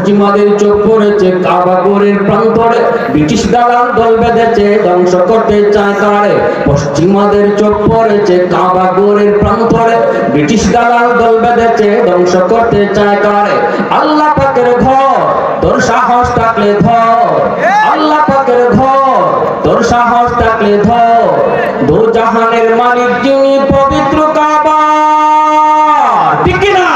পশ্চিমাদের চোখ পড়েছে কাবা ঘরের প্রান্তরে, ব্রিটিশ দালাল দল বেঁধেছে ধ্বংস করতে চায় কারে। পশ্চিমাদের চোখ পড়েছে কাবা ঘরের প্রান্তরে, ব্রিটিশ দালাল দল বেঁধেছে ধ্বংস করতে চায় কারে। আল্লাহ পাকের ঘর তোর সাহস থাকলে ধর, আল্লাহ পাকের ঘর তোর সাহস থাকলে ধর। দু জাহানের মালিক যিনি পবিত্র কাবা, ঠিক না?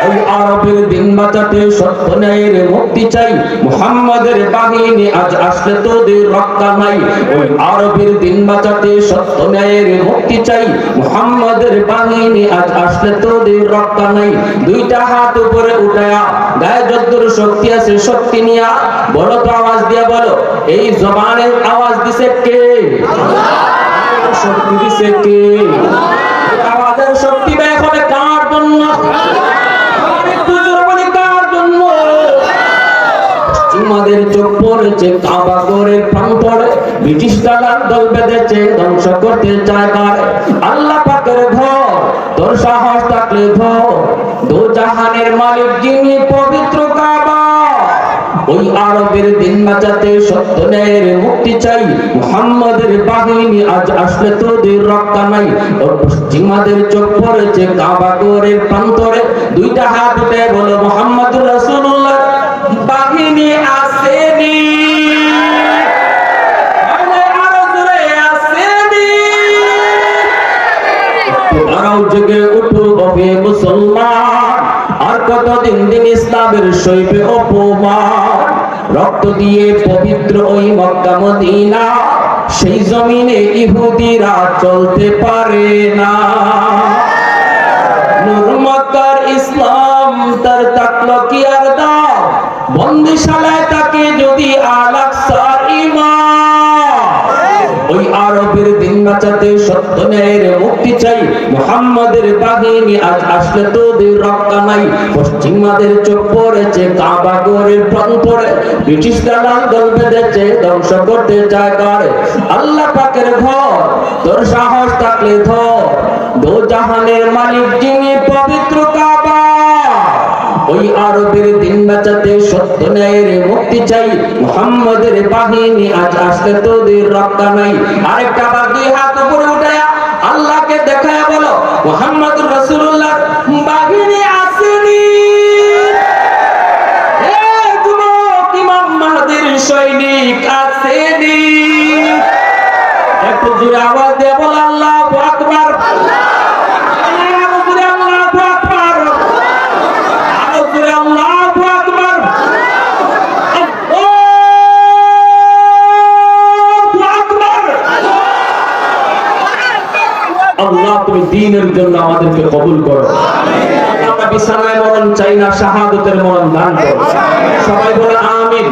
ওই আরবের দিন বাঁচাতে সত্য ন্যায়ের মুক্তি চাই, মুহাম্মাদের বাহিনী আজ আসলে তোদের রক্ষা নাই। ওই আরবের দিন বাঁচাতে সত্য ন্যায়ের মুক্তি চাই, মুহাম্মাদের বাহিনী আজ আসলে তোদের রক্ষা নাই। দুইটা হাত উপরে উঠায়া গায়ে যদ্দুর শক্তি আছে শক্তি নিয়া বলো তো, আওয়াজ দিয়া বলো, এই জবানের আওয়াজ দিছে কে? শক্তি দিছে কে? আওয়াজের শক্তি ব্যয় হবে কার জন্য? পশ্চিমাদের চোখ পড়েছে কাবা ঘরের প্রান্তরে, ব্রিটিশ দালাল দল বেঁধেছে ধ্বংস করতে চায় কারে। আল্লাহ পাকের ঘর তোর সাহস থাকলে ধর, দু জাহানের মালিক যিনি পবিত্র কাবা। ওই আরবের দিন বাঁচাতে সত্য ন্যায়ের মুক্তি চাই, মুহাম্মাদের বাহিনী আজ আসলে তোদের রক্ষা নাই। ও পশ্চিমাদের চোখ পড়েছে কাবা ঘরের প্রান্তরে, দুইটা হাত উঠে বলো মুহাম্মাদুর রাসূলুল্লাহ বাহিনী আসেনি, আরো জোরে আসেনি। তোমরাও জেগে উঠো ওহে মুসলমান, আর কতদিন দিন ইসলামের সইবে অপমান। রক্ত দিয়ে পবিত্র ওই মক্কা মদিনা, সেই জমিনে ইহুদিরা চলতে পারে না। নূর মক্কার ইসলাম তার তাকলো কি আর দাও, বন্দিশালায় তাকে যদি আল-আকসার ঈমান। ওই আরবের দিন বাঁচাতে সত্য ন্যায়ের মুক্তি চাই, মুহাম্মাদের বাহিনী আজ আসলে তোদের রক্ষা নাই। পশ্চিমাদের চোখ পড়েছে কাবা ঘরের প্রান্তরে, ব্রিটিশ দালাল দল বেঁধেছে ধ্বংস করতে চায় কারে। আল্লাহ পাকের ঘর তোর সাহস থাকলে ধর, দু জাহানের মালিক যিনি পবিত্র কাবা। ওই আরবের দিন বাঁচাতে সত্য ন্যায়ের মুক্তি চাই, মুহাম্মাদের বাহিনী আজ আসলে তোদের রক্ষা নাই। আরেকটা বার দুই হাত উপরে উঠায়া আল্লাহকে দেখায়া বলো মুহাম্মাদুর রাসূলুল্লাহ বাহিনী আসেনি। এ যুবক ইমাম মাহদীর সৈনিক আসেনি। একটু জোরে আওয়াজ দিয়ে বল আল্লাহু আকবার। আল্লাহ তুমি দ্বীনের জন্য আমাদেরকে কবুল করো। আমরা বিছানায় মরণ চাই না, শাহাদাতের মরণ দান করো। সবাই বলে আমিন।